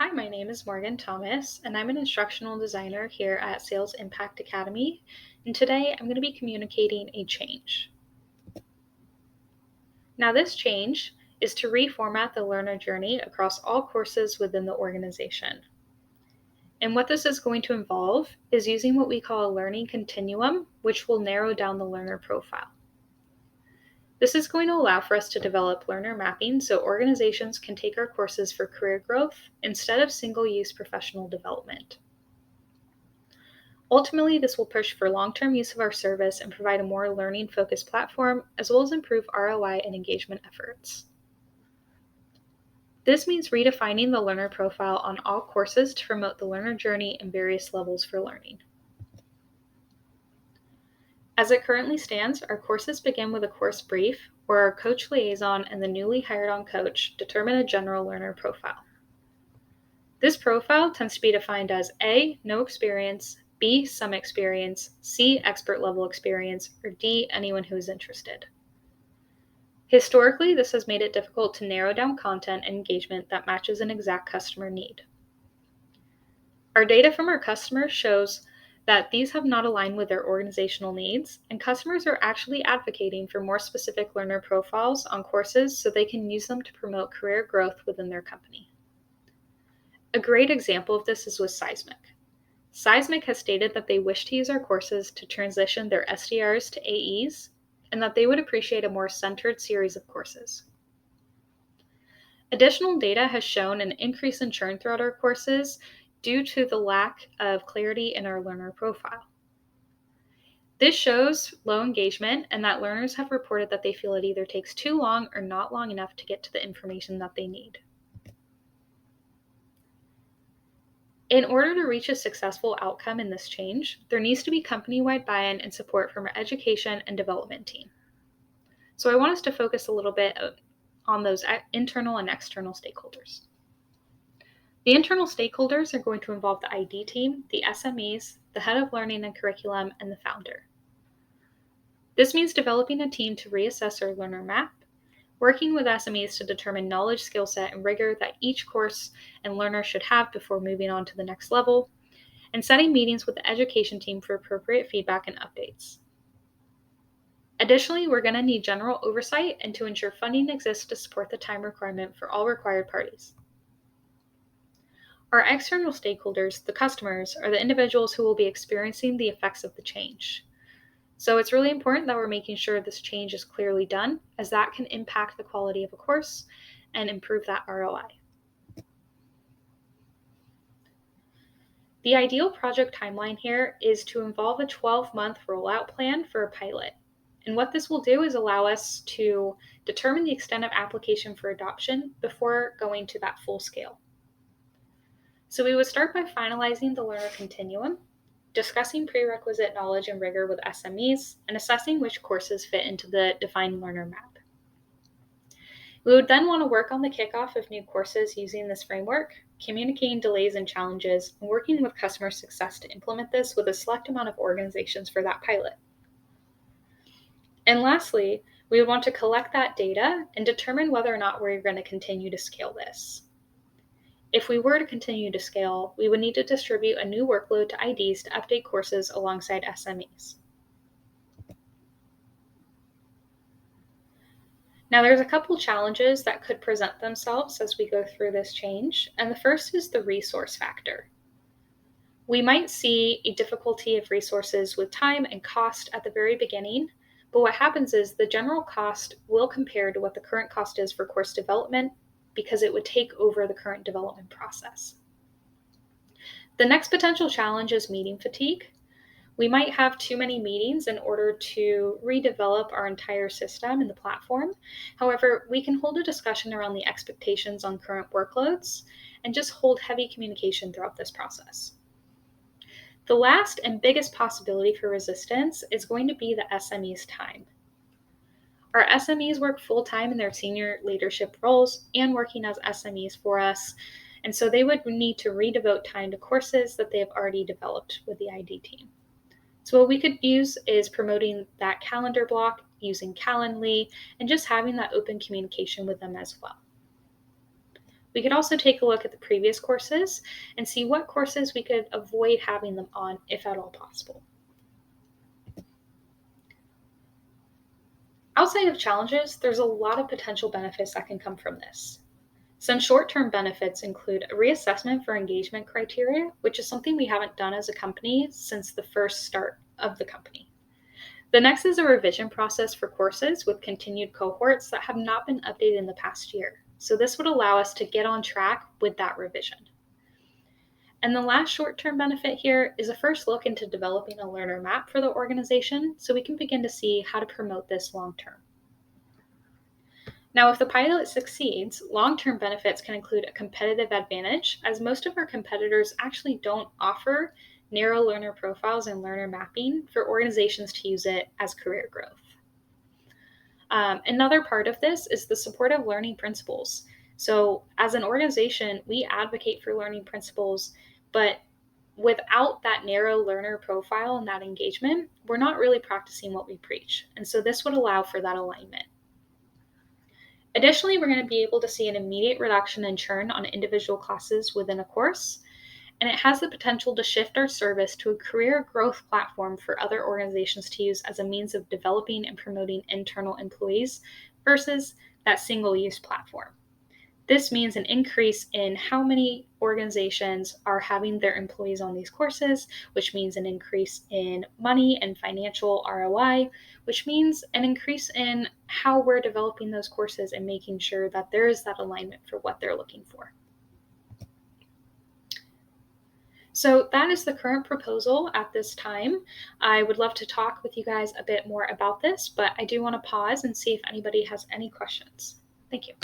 Hi, my name is Morgan Thomas, and I'm an instructional designer here at Sales Impact Academy. And today I'm going to be communicating a change. Now, this change is to reformat the learner journey across all courses within the organization. And what this is going to involve is using what we call a learning continuum, which will narrow down the learner profile. This is going to allow for us to develop learner mapping so organizations can take our courses for career growth instead of single-use professional development. Ultimately, this will push for long-term use of our service and provide a more learning-focused platform, as well as improve ROI and engagement efforts. This means redefining the learner profile on all courses to promote the learner journey and various levels for learning. As it currently stands, our courses begin with a course brief, where our coach liaison and the newly hired-on coach determine a general learner profile. This profile tends to be defined as A, no experience, B, some experience, C, expert level experience, or D, anyone who is interested. Historically, this has made it difficult to narrow down content and engagement that matches an exact customer need. Our data from our customers shows that these have not aligned with their organizational needs, and customers are actually advocating for more specific learner profiles on courses so they can use them to promote career growth within their company. A great example of this is with Seismic. Seismic has stated that they wish to use our courses to transition their SDRs to AEs, and that they would appreciate a more centered series of courses. Additional data has shown an increase in churn throughout our courses due to the lack of clarity in our learner profile. This shows low engagement and that learners have reported that they feel it either takes too long or not long enough to get to the information that they need. In order to reach a successful outcome in this change, there needs to be company-wide buy-in and support from our education and development team. So I want us to focus a little bit on those internal and external stakeholders. The internal stakeholders are going to involve the ID team, the SMEs, the head of learning and curriculum, and the founder. This means developing a team to reassess our learner map, working with SMEs to determine knowledge, skill set, and rigor that each course and learner should have before moving on to the next level, and setting meetings with the education team for appropriate feedback and updates. Additionally, we're going to need general oversight and to ensure funding exists to support the time requirement for all required parties. Our external stakeholders, the customers, are the individuals who will be experiencing the effects of the change. So it's really important that we're making sure this change is clearly done, as that can impact the quality of a course and improve that ROI. The ideal project timeline here is to involve a 12-month rollout plan for a pilot. And what this will do is allow us to determine the extent of application for adoption before going to that full scale. So we would start by finalizing the learner continuum, discussing prerequisite knowledge and rigor with SMEs, and assessing which courses fit into the defined learner map. We would then want to work on the kickoff of new courses using this framework, communicating delays and challenges, and working with customer success to implement this with a select amount of organizations for that pilot. And lastly, we would want to collect that data and determine whether or not we're going to continue to scale this. If we were to continue to scale, we would need to distribute a new workload to IDs to update courses alongside SMEs. Now, there's a couple challenges that could present themselves as we go through this change, and the first is the resource factor. We might see a difficulty of resources with time and cost at the very beginning, but what happens is the general cost will compare to what the current cost is for course development, because it would take over the current development process. The next potential challenge is meeting fatigue. We might have too many meetings in order to redevelop our entire system and the platform. However, we can hold a discussion around the expectations on current workloads and just hold heavy communication throughout this process. The last and biggest possibility for resistance is going to be the SME's time. Our SMEs work full-time in their senior leadership roles and working as SMEs for us, and so they would need to redevote time to courses that they have already developed with the ID team. So what we could use is promoting that calendar block, using Calendly, and just having that open communication with them as well. We could also take a look at the previous courses and see what courses we could avoid having them on if at all possible. Outside of challenges, there's a lot of potential benefits that can come from this. Some short-term benefits include a reassessment for engagement criteria, which is something we haven't done as a company since the first start of the company. The next is a revision process for courses with continued cohorts that have not been updated in the past year. So this would allow us to get on track with that revision. And the last short-term benefit here is a first look into developing a learner map for the organization so we can begin to see how to promote this long-term. Now, if the pilot succeeds, long-term benefits can include a competitive advantage, as most of our competitors actually don't offer narrow learner profiles and learner mapping for organizations to use it as career growth. Another part of this is the supportive learning principles. So as an organization, we advocate for learning principles, but without that narrow learner profile and that engagement, we're not really practicing what we preach. And so this would allow for that alignment. Additionally, we're going to be able to see an immediate reduction in churn on individual classes within a course, and it has the potential to shift our service to a career growth platform for other organizations to use as a means of developing and promoting internal employees versus that single-use platform. This means an increase in how many organizations are having their employees on these courses, which means an increase in money and financial ROI, which means an increase in how we're developing those courses and making sure that there is that alignment for what they're looking for. So that is the current proposal at this time. I would love to talk with you guys a bit more about this, but I do want to pause and see if anybody has any questions. Thank you.